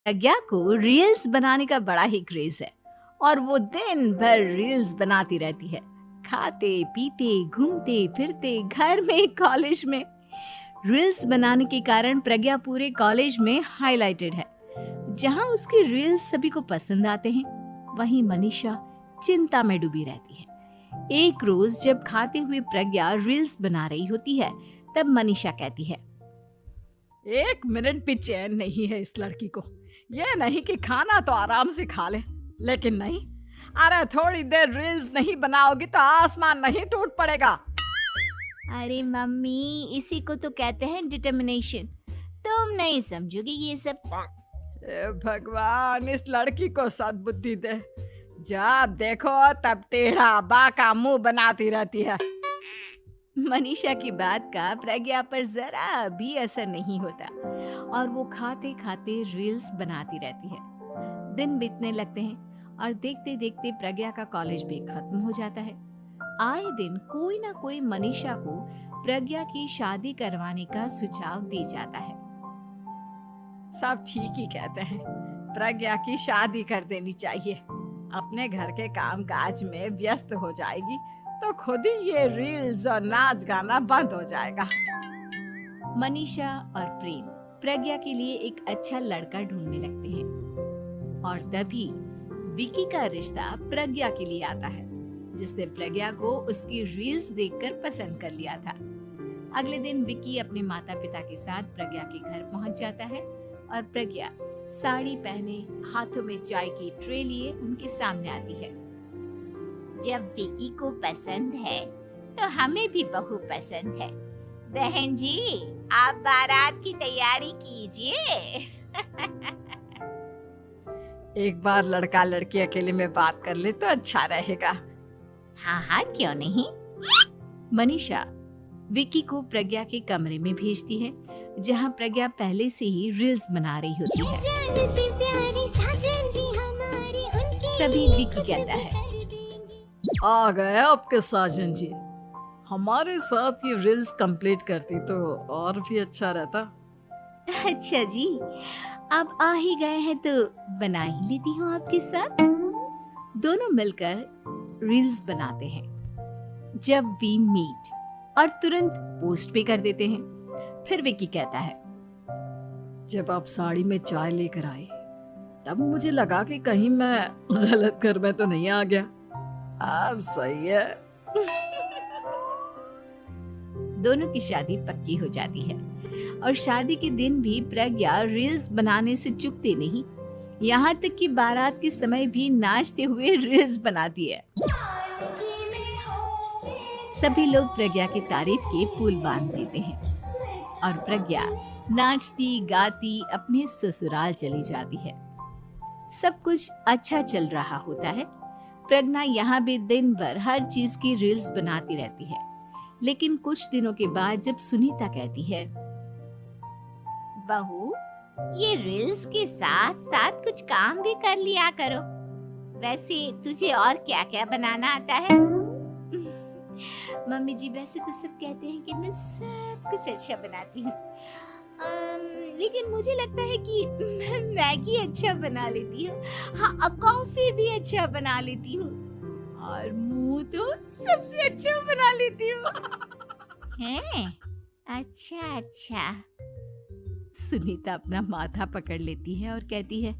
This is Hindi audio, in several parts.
प्रज्ञा को रील्स बनाने का बड़ा ही क्रेज है और वो दिन भर रील्स बनाती रहती है। खाते पीते घूमते फिरते घर में कॉलेज में रील्स बनाने के कारण प्रज्ञा पूरे कॉलेज में हाईलाइटेड है। जहां उसकी रील्स सभी को पसंद आते हैं, वहीं मनीषा चिंता में डूबी रहती है। एक रोज जब खाते हुए प्रज्ञा रील्स बना रही होती है, तब मनीषा कहती है, 1 मिनट भी चैन नहीं है इस लड़की को। ये नहीं कि खाना तो आराम से खा ले, लेकिन नहीं, अरे थोड़ी देर रील्स नहीं बनाओगी तो आसमान नहीं टूट पड़ेगा। अरे मम्मी, इसी को तो कहते हैं डिटर्मिनेशन। तुम नहीं समझोगी ये सब। भगवान, इस लड़की को सद्बुद्धि दे। जब देखो तब टेढ़ा बाका मुंह बनाती रहती है। मनीषा की बात का प्रज्ञा पर जरा भी असर नहीं होता और वो खाते खाते रील्स बनाती रहती है। दिन बीतने लगते हैं और देखते देखते प्रज्ञा का कॉलेज भी खत्म हो जाता है। आए दिन कोई ना कोई मनीषा को प्रज्ञा की शादी करवाने का सुझाव दे जाता है। सब ठीक ही कहते हैं, प्रज्ञा की शादी कर देनी चाहिए। अपने घर के कामकाज में व्यस्त हो जाएगी तो खुद ही ये रील्स और नाच गाना बंद हो जाएगा। मनीषा और प्रेम प्रज्ञा के लिए एक अच्छा लड़का ढूंढने लगते हैं और तभी विकी का रिश्ता प्रज्ञा के लिए आता है, जिसने प्रज्ञा को उसकी रील्स देखकर पसंद कर लिया था। अगले दिन विकी अपने माता पिता के साथ प्रज्ञा के घर पहुंच जाता है और प्रज्ञा साड़ी पहने हाथों में चाय की ट्रे लिए उनके सामने आती है। जब विकी को पसंद है तो हमें भी बहू पसंद है। बहन जी, आप बारात की तैयारी कीजिए। एक बार लड़का लड़की अकेले में बात कर ले तो अच्छा रहेगा। हाँ हाँ, क्यों नहीं। मनीषा विकी को प्रज्ञा के कमरे में भेजती है, जहां प्रज्ञा पहले से ही रील्स बना रही होती है। तभी विकी कहता है, आ गए आपके साजन जी। हमारे साथ ये रील्स कंप्लीट करती तो और भी अच्छा रहता। अच्छा जी, आप आ ही गए हैं तो बना ही लेती हूँ आपके साथ। दोनों मिलकर रील्स बनाते हैं। जब वी मीट और तुरंत पोस्ट भी कर देते हैं। फिर विकी कहता है, जब आप साड़ी में चाय लेकर आए तब मुझे लगा कि कहीं मैं गलत घर में तो नहीं आ गया। अब सही है। दोनों की शादी पक्की हो जाती है और शादी के दिन भी प्रज्ञा रील्स बनाने से चूकती नहीं। यहाँ तक कि बारात के समय भी नाचते हुए रील्स बनाती है। सभी लोग प्रज्ञा की तारीफ के पुल बांध देते हैं और प्रज्ञा नाचती गाती अपने ससुराल चली जाती है। सब कुछ अच्छा चल रहा होता है। प्रज्ञा यहाँ भी दिन भर हर चीज की रील्स बनाती रहती है। लेकिन कुछ दिनों के बाद जब सुनीता कहती है, बहू, ये रील्स के साथ साथ कुछ काम भी कर लिया करो। वैसे तुझे और क्या क्या बनाना आता है? मम्मी जी, वैसे तो सब कहते हैं कि मैं सब कुछ अच्छा बनाती हूँ, लेकिन मुझे लगता है कि मैं मैगी अच्छा बना लेती हूँ। हाँ, कॉफी भी अच्छा बना लेती हूँ और मुंह तो सबसे अच्छा बना लेती हूँ। हैं? अच्छा अच्छा। सुनीता अपना माथा पकड़ लेती है और कहती है,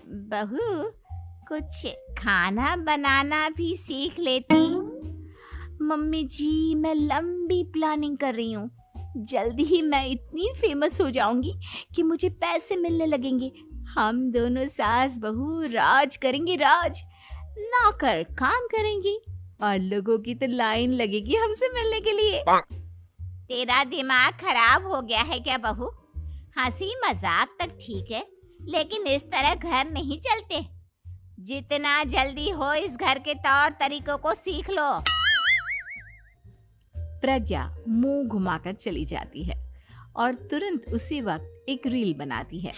बहू, कुछ खाना बनाना भी सीख लेती। मम्मी जी, मैं लंबी प्लानिंग कर रही हूँ। जल्दी ही मैं इतनी फेमस हो जाऊंगी कि मुझे पैसे मिलने लगेंगे। हम दोनों सास बहू राज करेंगे, राज। नौकर काम करेंगी और लोगों की तो लाइन लगेगी हमसे मिलने के लिए। तेरा दिमाग खराब हो गया है क्या बहू? हंसी मजाक तक ठीक है, लेकिन इस तरह घर नहीं चलते। जितना जल्दी हो इस घर के तौर तरीकों को सीख लो। प्रज्ञा मुंह घुमाकर चली जाती है और तुरंत उसी वक्त एक रील बनाती है।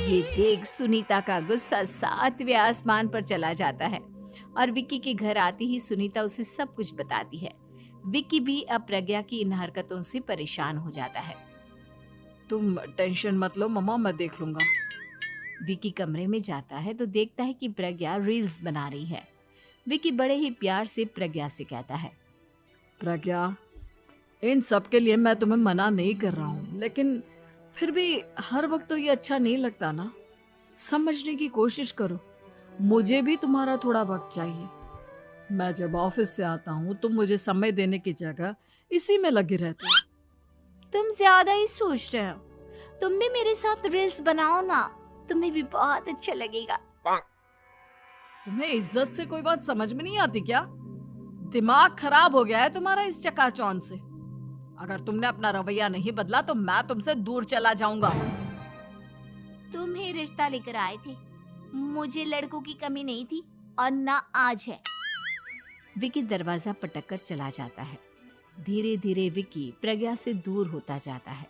ये देख सुनीता का गुस्सा 7वें आसमान पर चला जाता है और विक्की के घर आती ही सुनीता उसे सब कुछ बताती है। विक्की भी अब प्रज्ञा की इन हरकतों से परेशान हो जाता है। तुम टेंशन मत लो मम्मा, मैं देख लूंगा। विकी कमरे में जाता है तो देखता है कि प्रज्ञा रील्स बना रही है। विकी बड़े ही प्यार से प्रज्ञा से कहता है, प्रज्ञा, इन सब के लिए मैं तुम्हें मना नहीं कर रहा हूँ, लेकिन फिर भी हर वक्त तो ये अच्छा नहीं लगता ना। समझने की कोशिश करो, मुझे भी तुम्हारा थोड़ा वक्त चाहिए। मैं जब ऑफिस से आता हूँ तुम मुझे समय देने की जगह इसी में लगे रहते हो। तुम ज्यादा ही सोच रहे हो, तुम भी मेरे साथ रील्स बनाओ ना, तुम्हें भी बहुत अच्छा लगेगा। तुम्हें इज्जत से कोई बात समझ में नहीं आती क्या? दिमाग खराब हो गया है तुम्हारा इस चकाचौंध से। अगर तुमने अपना रवैया नहीं बदला तो मैं तुमसे दूर चला जाऊंगा। तुम ही रिश्ता लेकर आए थे, मुझे लड़कों की कमी नहीं थी और ना आज है। विकी दरवाजा पटक कर चला जाता है। धीरे धीरे विकी प्रज्ञा से दूर होता जाता है।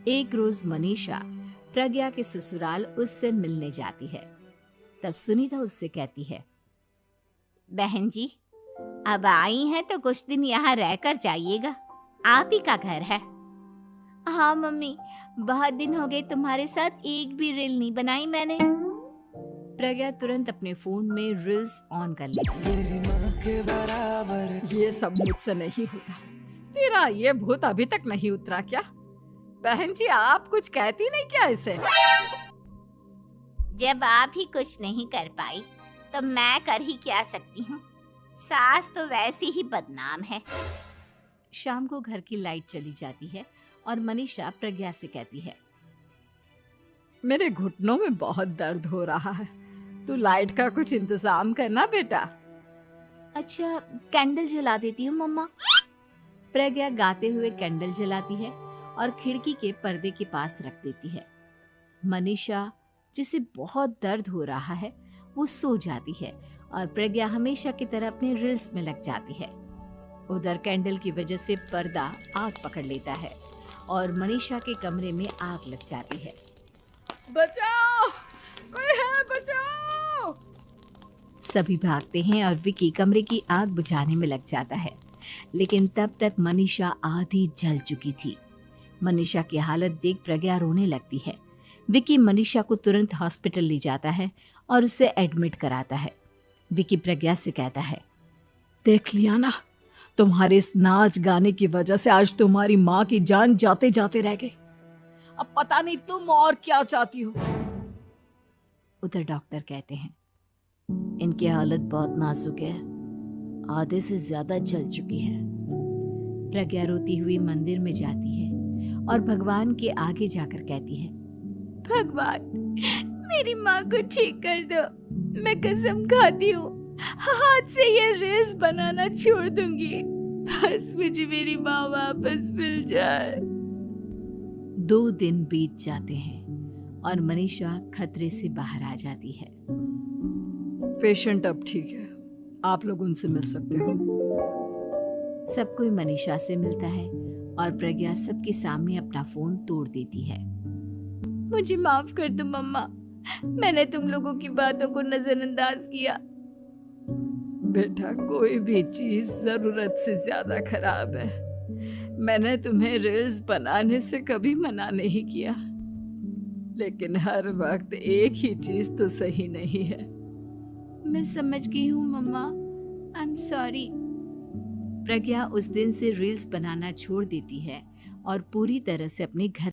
एक रोज मनीषा प्रज्ञा के ससुराल उससे मिलने जाती है। तब सुनीता उससे कहती है, बहन जी, अब आई हैं तो कुछ दिन यहाँ रहकर जाइएगा, आप ही का घर है। हाँ मम्मी, बहुत दिन हो गए तुम्हारे साथ एक भी रील नहीं बनाई मैंने। प्रज्ञा तुरंत अपने फोन में रील्स ऑन कर लेती है। ये सब मुझसे नहीं होगा। तेरा ये भूत अभी तक नहीं उतरा क्या? बहन जी, आप कुछ कहती नहीं क्या इसे? जब आप ही कुछ नहीं कर पाई तो मैं कर ही क्या सकती हूँ। सास तो वैसी ही बदनाम है। शाम को घर की लाइट चली जाती है और मनीषा प्रज्ञा से कहती है, मेरे घुटनों में बहुत दर्द हो रहा है, तू लाइट का कुछ इंतजाम करना बेटा। अच्छा, कैंडल जला देती हूँ मम्मा। प्रज्ञा गाते हुए कैंडल जलाती है और खिड़की के पर्दे के पास रख देती है। मनीषा, जिसे बहुत दर्द हो रहा है, वो सो जाती है और प्रज्ञा हमेशा की तरह अपने रील्स में लग जाती है। उधर कैंडल की वजह से पर्दा आग पकड़ लेता है और मनीषा के कमरे में आग लग जाती है। बचाओ, कोई है, बचाओ। सभी भागते हैं और विकी कमरे की आग बुझाने में लग जाता है, लेकिन तब तक मनीषा आधी जल चुकी थी। मनीषा की हालत देख प्रज्ञा रोने लगती है। विकी मनीषा को तुरंत हॉस्पिटल ले जाता है और उसे एडमिट कराता है। विकी प्रज्ञा से कहता है, देख लिया ना, तुम्हारे इस नाच गाने की वजह से आज तुम्हारी माँ की जान जाते जाते रह गई। अब पता नहीं तुम और क्या चाहती हो। उधर डॉक्टर कहते हैं, इनकी हालत बहुत नाजुक है, आधे से ज्यादा जल चुकी है। प्रज्ञा रोती हुई मंदिर में जाती है और भगवान के आगे जाकर कहती है, भगवान, मेरी माँ को ठीक कर दो। मैं कसम खाती हूँ, हाथ से ये रील्स बनाना छोड़ दूंगी। बस मुझे मेरी माँ वापस मिल जाए। 2 दिन बीत जाते हैं और मनीषा खतरे से बाहर आ जाती है। पेशेंट अब ठीक है, आप लोग उनसे मिल सकते हो। सब कोई मनीषा से मिलता है और प्रज्ञा सबके सामने अपना फोन तोड़ देती है। मुझे माफ कर दो मम्मा, मैंने तुम लोगों की बातों को नजरअंदाज किया। बेटा, कोई भी चीज जरूरत से ज्यादा खराब है। मैंने तुम्हें रील्स बनाने से कभी मना नहीं किया, लेकिन हर वक्त एक ही चीज तो सही नहीं है। मैं समझ गई हूँ मम्मा, आई एम सॉरी। प्रज्ञा उस दिन से रील्स बनाना छोड़ देती है और पूरी तरह से अपने घर